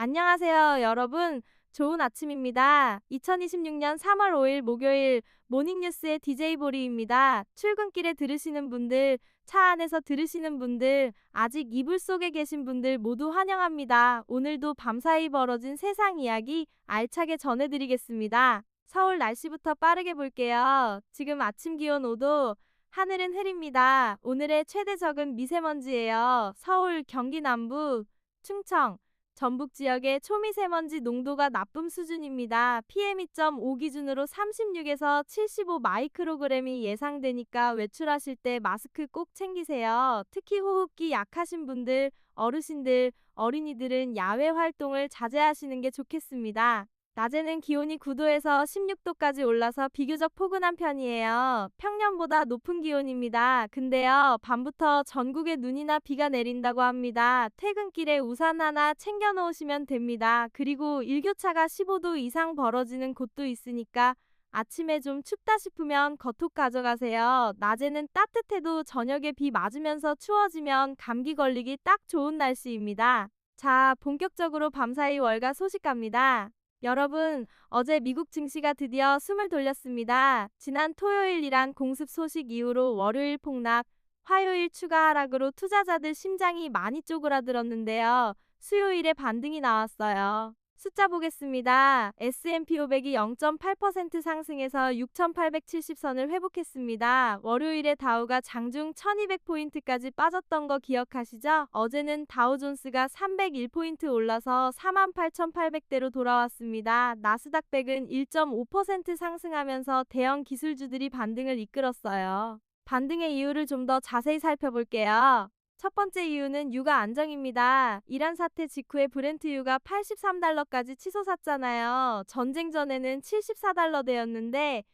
안녕하세요, 여러분. 좋은 아침입니다. 2026년 3월 5일 목요일 모닝뉴스의 DJ 보리입니다. 출근길에 들으시는 분들, 차 안에서 들으시는 분들, 아직 이불 속에 계신 분들 모두 환영합니다. 오늘도 밤사이 벌어진 세상 이야기 알차게 전해드리겠습니다. 서울 날씨부터 빠르게 볼게요. 지금 아침 기온 5도, 하늘은 흐립니다. 오늘의 최대 적은 미세먼지예요. 서울, 경기 남부, 충청, 전북 지역의 초미세먼지 농도가 나쁨 수준입니다. PM2.5 기준으로 36에서 75 마이크로그램이 예상되니까 외출하실 때 마스크 꼭 챙기세요. 특히 호흡기 약하신 분들, 어르신들, 어린이들은 야외 활동을 자제하시는 게 좋겠습니다. 낮에는 기온이 9도에서 16도까지 올라서 비교적 포근한 편이에요. 평년보다 높은 기온입니다. 근데요, 밤부터 전국에 눈이나 비가 내린다고 합니다. 퇴근길에 우산 하나 챙겨 놓으시면 됩니다. 그리고 일교차가 15도 이상 벌어지는 곳도 있으니까 아침에 좀 춥다 싶으면 겉옷 가져가세요. 낮에는 따뜻해도 저녁에 비 맞으면서 추워지면 감기 걸리기 딱 좋은 날씨입니다. 자, 본격적으로 밤사이 월가 소식 갑니다. 여러분, 어제 미국 증시가 드디어 숨을 돌렸습니다. 지난 토요일 이란 공습 소식 이후로 월요일 폭락, 화요일 추가 하락으로 투자자들 심장이 많이 쪼그라들었는데요. 수요일에 반등이 나왔어요. 숫자 보겠습니다. S&P 500이 0.8% 상승해서 6,870선을 회복했습니다. 월요일에 다우가 장중 1200포인트까지 빠졌던 거 기억하시죠? 어제는 다우존스가 301포인트 올라서 48,800대로 돌아왔습니다. 나스닥 100은 1.5% 상승하면서 대형 기술주들이 반등을 이끌었어요. 반등의 이유를 좀 더 자세히 살펴볼게요. 첫 번째 이유는 유가 안정입니다. 이란 사태 직후에 브렌트유가 83달러까지 치솟았잖아요. 전쟁 전에는 74달러대였는데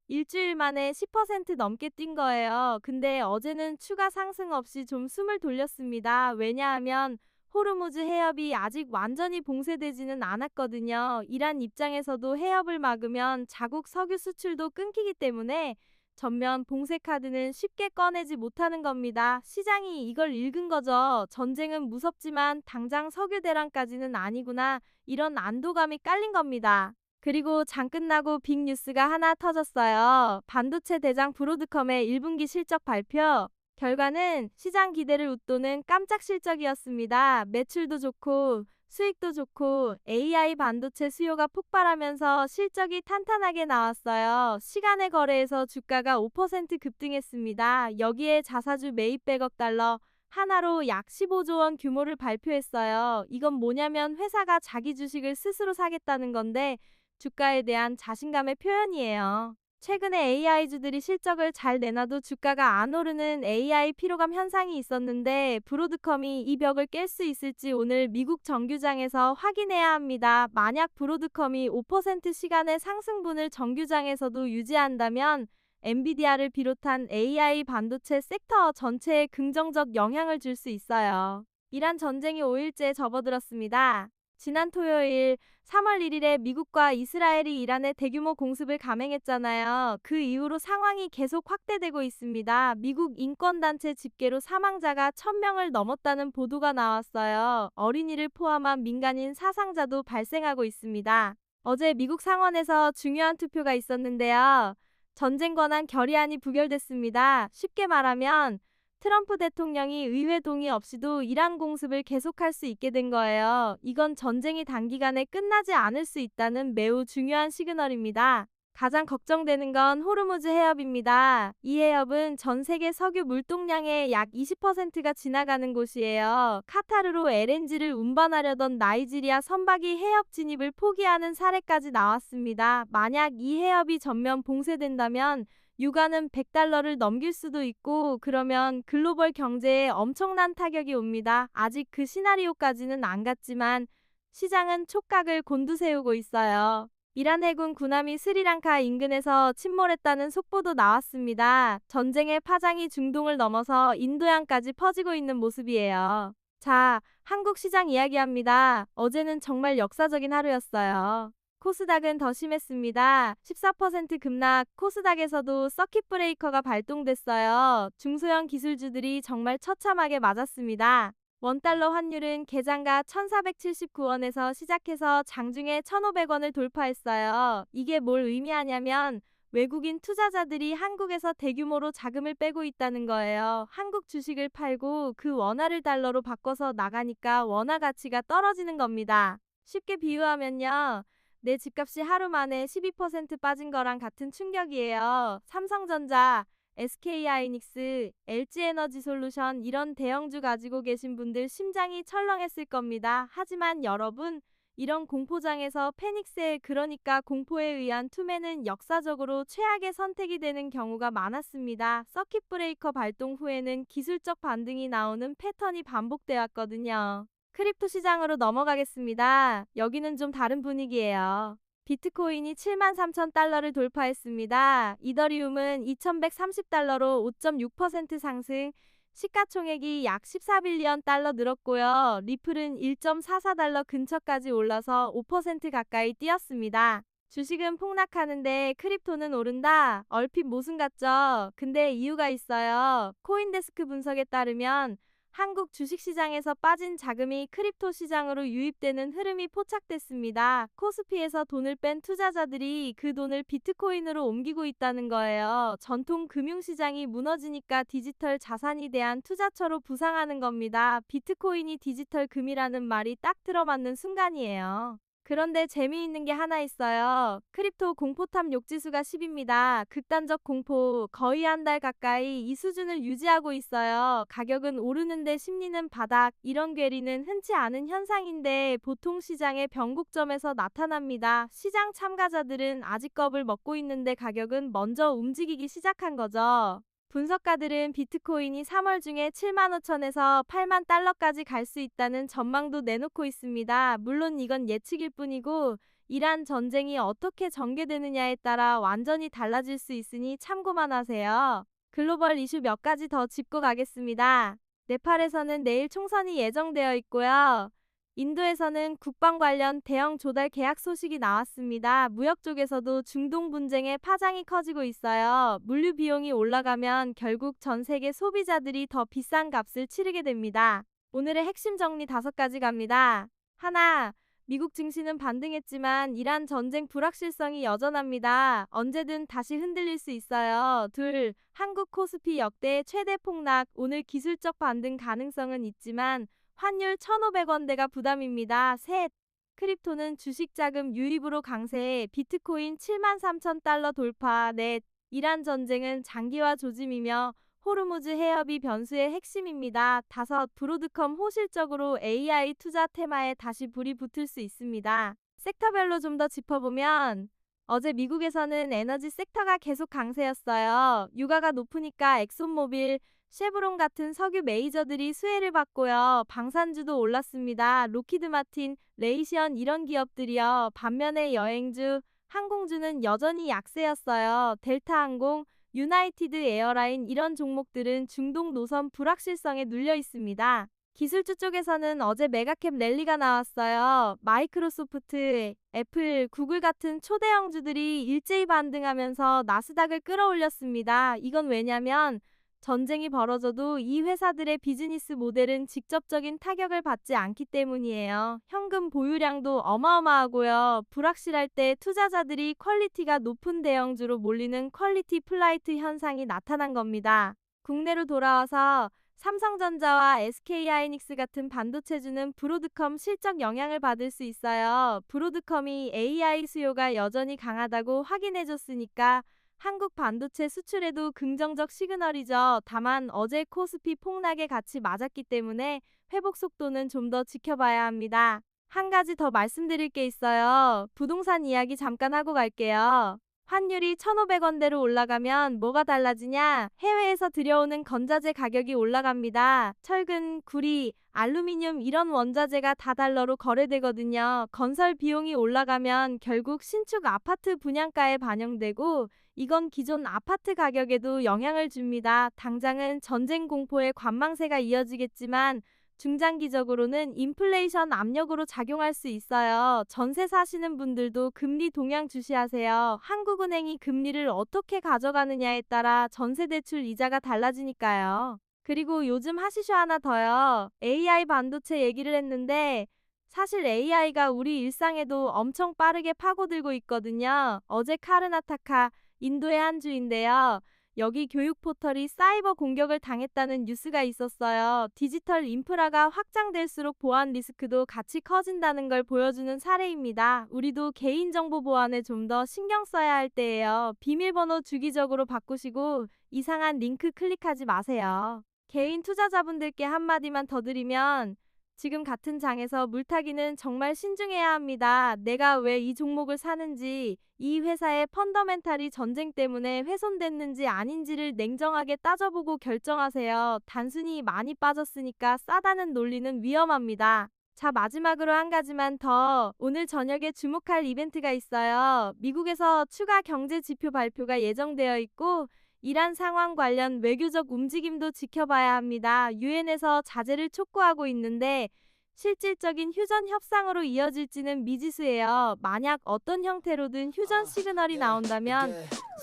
일주일 만에 10% 넘게 뛴 거예요. 근데 어제는 추가 상승 없이 좀 숨을 돌렸습니다. 왜냐하면 호르무즈 해협이 아직 완전히 봉쇄되지는 않았거든요. 이란 입장에서도 해협을 막으면 자국 석유 수출도 끊기기 때문에 전면 봉쇄 카드는 쉽게 꺼내지 못하는 겁니다. 시장이 이걸 읽은 거죠. 전쟁은 무섭지만 당장 석유 대란까지는 아니구나. 이런 안도감이 깔린 겁니다. 그리고 장 끝나고 빅 뉴스가 하나 터졌어요. 반도체 대장 브로드컴의 1분기 실적 발표. 결과는 시장 기대를 웃도는 깜짝 실적이었습니다. 매출도 좋고 수익도 좋고 AI 반도체 수요가 폭발하면서 실적이 탄탄하게 나왔어요. 시간의 거래에서 주가가 5% 급등했습니다. 여기에 자사주 매입 100억 달러, 하나로 약 15조 원 규모를 발표했어요. 이건 뭐냐면 회사가 자기 주식을 스스로 사겠다는 건데 주가에 대한 자신감의 표현이에요. 최근에 AI주들이 실적을 잘 내놔도 주가가 안 오르는 AI 피로감 현상이 있었는데 브로드컴이 이 벽을 깰 수 있을지 오늘 미국 정규장에서 확인해야 합니다. 만약 브로드컴이 5% 시간의 상승분을 정규장에서도 유지한다면 엔비디아를 비롯한 AI 반도체 섹터 전체에 긍정적 영향을 줄 수 있어요. 이란 전쟁이 5일째 접어들었습니다. 지난 토요일 3월 1일에 미국과 이스라엘이 이란에 대규모 공습을 감행했잖아요. 그 이후로 상황이 계속 확대되고 있습니다. 미국 인권단체 집계로 사망자가 1000명을 넘었다는 보도가 나왔어요. 어린이를 포함한 민간인 사상자도 발생하고 있습니다. 어제 미국 상원에서 중요한 투표가 있었는데요. 전쟁 권한 결의안이 부결됐습니다. 쉽게 말하면 트럼프 대통령이 의회 동의 없이도 이란 공습을 계속할 수 있게 된 거예요. 이건 전쟁이 단기간에 끝나지 않을 수 있다는 매우 중요한 시그널입니다. 가장 걱정되는 건 호르무즈 해협입니다. 이 해협은 전 세계 석유 물동량의 약 20%가 지나가는 곳이에요. 카타르로 LNG를 운반하려던 나이지리아 선박이 해협 진입을 포기하는 사례까지 나왔습니다. 만약 이 해협이 전면 봉쇄된다면 유가는 100달러를 넘길 수도 있고 그러면 글로벌 경제에 엄청난 타격이 옵니다. 아직 그 시나리오까지는 안 갔지만 시장은 촉각을 곤두세우고 있어요. 이란 해군 군함이 스리랑카 인근에서 침몰했다는 속보도 나왔습니다. 전쟁의 파장이 중동을 넘어서 인도양까지 퍼지고 있는 모습이에요. 자, 한국 시장 이야기합니다. 어제는 정말 역사적인 하루였어요. 코스닥은 더 심했습니다. 14% 급락, 코스닥에서도 서킷 브레이커가 발동됐어요. 중소형 기술주들이 정말 처참하게 맞았습니다. 원달러 환율은 개장가 1,479원에서 시작해서 장중에 1,500원을 돌파했어요. 이게 뭘 의미하냐면 외국인 투자자들이 한국에서 대규모로 자금을 빼고 있다는 거예요. 한국 주식을 팔고 그 원화를 달러로 바꿔서 나가니까 원화 가치가 떨어지는 겁니다. 쉽게 비유하면요. 내 집값이 하루 만에 12% 빠진 거랑 같은 충격이에요. 삼성전자, SK하이닉스, LG에너지솔루션 이런 대형주 가지고 계신 분들 심장이 철렁했을 겁니다. 하지만 여러분, 이런 공포장에서 패닉세 그러니까 공포에 의한 투매는 역사적으로 최악의 선택이 되는 경우가 많았습니다. 서킷 브레이커 발동 후에는 기술적 반등이 나오는 패턴이 반복돼 왔거든요. 크립토 시장으로 넘어가겠습니다. 여기는 좀 다른 분위기예요. 비트코인이 73,000달러를 돌파했습니다. 이더리움은 2,130달러로 5.6% 상승, 시가총액이 약 14빌리언 달러 늘었고요. 리플은 1.44달러 근처까지 올라서 5% 가까이 뛰었습니다. 주식은 폭락하는데 크립토는 오른다? 얼핏 모순 같죠? 근데 이유가 있어요. 코인데스크 분석에 따르면 한국 주식시장에서 빠진 자금이 크립토 시장으로 유입되는 흐름이 포착됐습니다. 코스피에서 돈을 뺀 투자자들이 그 돈을 비트코인으로 옮기고 있다는 거예요. 전통 금융시장이 무너지니까 디지털 자산이 대한 투자처로 부상하는 겁니다. 비트코인이 디지털 금이라는 말이 딱 들어맞는 순간이에요. 그런데 재미있는 게 하나 있어요. 크립토 공포탐 욕지수가 10입니다. 극단적 공포, 거의 한 달 가까이 이 수준을 유지하고 있어요. 가격은 오르는데 심리는 바닥, 이런 괴리는 흔치 않은 현상인데 보통 시장의 변곡점에서 나타납니다. 시장 참가자들은 아직 겁을 먹고 있는데 가격은 먼저 움직이기 시작한 거죠. 분석가들은 비트코인이 3월 중에 75,000에서 8만 달러까지 갈 수 있다는 전망도 내놓고 있습니다. 물론 이건 예측일 뿐이고 이란 전쟁이 어떻게 전개되느냐에 따라 완전히 달라질 수 있으니 참고만 하세요. 글로벌 이슈 몇 가지 더 짚고 가겠습니다. 네팔에서는 내일 총선이 예정되어 있고요. 인도에서는 국방 관련 대형 조달 계약 소식이 나왔습니다. 무역 쪽에서도 중동 분쟁의 파장이 커지고 있어요. 물류 비용이 올라가면 결국 전 세계 소비자들이 더 비싼 값을 치르게 됩니다. 오늘의 핵심 정리 5가지 갑니다. 하나, 미국 증시는 반등했지만 이란 전쟁 불확실성이 여전합니다. 언제든 다시 흔들릴 수 있어요. 둘, 한국 코스피 역대 최대 폭락. 오늘 기술적 반등 가능성은 있지만 환율 1,500원대가 부담입니다. 셋, 크립토는 주식 자금 유입으로 강세, 비트코인 73,000달러 돌파. 넷, 이란 전쟁은 장기화 조짐이며 호르무즈 해협이 변수의 핵심입니다. 다섯, 브로드컴 호실적으로 AI 투자 테마에 다시 불이 붙을 수 있습니다. 섹터별로 좀 더 짚어보면 어제 미국에서는 에너지 섹터가 계속 강세였어요. 유가가 높으니까 엑손모빌, 쉐브론 같은 석유 메이저들이 수혜를 받고요. 방산주도 올랐습니다. 로키드 마틴, 레이시언 이런 기업들이요. 반면에 여행주, 항공주는 여전히 약세였어요. 델타항공, 유나이티드 에어라인 이런 종목들은 중동 노선 불확실성에 눌려 있습니다. 기술주 쪽에서는 어제 메가캡 랠리가 나왔어요. 마이크로소프트, 애플, 구글 같은 초대형주들이 일제히 반등하면서 나스닥을 끌어올렸습니다. 이건 왜냐면 전쟁이 벌어져도 이 회사들의 비즈니스 모델은 직접적인 타격을 받지 않기 때문이에요. 현금 보유량도 어마어마하고요. 불확실할 때 투자자들이 퀄리티가 높은 대형주로 몰리는 퀄리티 플라이트 현상이 나타난 겁니다. 국내로 돌아와서 삼성전자와 SK하이닉스 같은 반도체주는 브로드컴 실적 영향을 받을 수 있어요. 브로드컴이 AI 수요가 여전히 강하다고 확인해줬으니까 한국 반도체 수출에도 긍정적 시그널이죠. 다만 어제 코스피 폭락에 같이 맞았기 때문에 회복 속도는 좀 더 지켜봐야 합니다. 한 가지 더 말씀드릴 게 있어요. 부동산 이야기 잠깐 하고 갈게요. 환율이 1,500원대로 올라가면 뭐가 달라지냐? 해외에서 들여오는 건자재 가격이 올라갑니다. 철근, 구리, 알루미늄 이런 원자재가 다 달러로 거래되거든요. 건설 비용이 올라가면 결국 신축 아파트 분양가에 반영되고 이건 기존 아파트 가격에도 영향을 줍니다. 당장은 전쟁 공포의 관망세가 이어지겠지만 중장기적으로는 인플레이션 압력으로 작용할 수 있어요. 전세 사시는 분들도 금리 동향 주시하세요. 한국은행이 금리를 어떻게 가져가느냐에 따라 전세대출 이자가 달라지니까요. 그리고 요즘 하시슈 하나 더요. AI 반도체 얘기를 했는데 사실 AI가 우리 일상에도 엄청 빠르게 파고들고 있거든요. 어제 카르나타카, 인도의 한 주인데요. 여기 교육 포털이 사이버 공격을 당했다는 뉴스가 있었어요. 디지털 인프라가 확장될수록 보안 리스크도 같이 커진다는 걸 보여주는 사례입니다. 우리도 개인정보 보안에 좀 더 신경 써야 할 때예요. 비밀번호 주기적으로 바꾸시고 이상한 링크 클릭하지 마세요. 개인 투자자분들께 한마디만 더 드리면 지금 같은 장에서 물타기는 정말 신중해야 합니다. 내가 왜 이 종목을 사는지, 이 회사의 펀더멘탈이 전쟁 때문에 훼손됐는지 아닌지를 냉정하게 따져보고 결정하세요. 단순히 많이 빠졌으니까 싸다는 논리는 위험합니다. 자, 마지막으로 한 가지만 더. 오늘 저녁에 주목할 이벤트가 있어요. 미국에서 추가 경제 지표 발표가 예정되어 있고 이란 상황 관련 외교적 움직임도 지켜봐야 합니다. 유엔에서 자제를 촉구하고 있는데 실질적인 휴전 협상으로 이어질지는 미지수예요. 만약 어떤 형태로든 휴전 시그널이 나온다면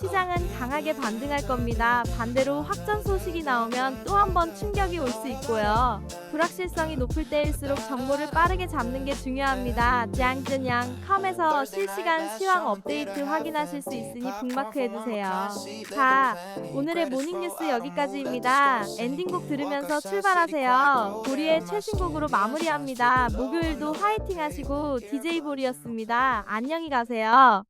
시장은 강하게 반등할 겁니다. 반대로 확전 소식이 나오면 또 한 번 충격이 올 수 있고요. 불확실성이 높을 때일수록 정보를 빠르게 잡는 게 중요합니다. 짱전양 컴에서 실시간 시황 업데이트 확인하실 수 있으니 북마크해두세요. 자, 오늘의 모닝뉴스 여기까지입니다. 엔딩곡 들으면서 출발하세요. 보리의 최신곡으로 마무리합니다. 목요일도 화이팅 하시고 DJ 보리였습니다. 안녕히 가세요.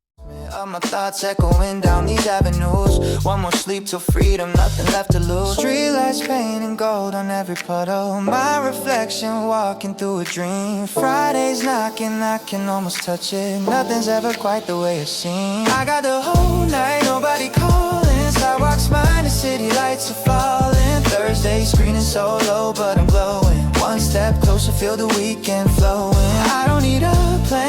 All my thoughts echoing down these avenues. One more sleep till freedom, nothing left to lose. Streetlights painting gold on every puddle. My reflection walking through a dream. Friday's knocking, I can almost touch it. Nothing's ever quite the way it seems. I got the whole night, nobody calling. Sidewalks mine, the city lights are falling. Thursday screening so low, but I'm glowing. One step closer, feel the weekend flowing. I don't need a plan.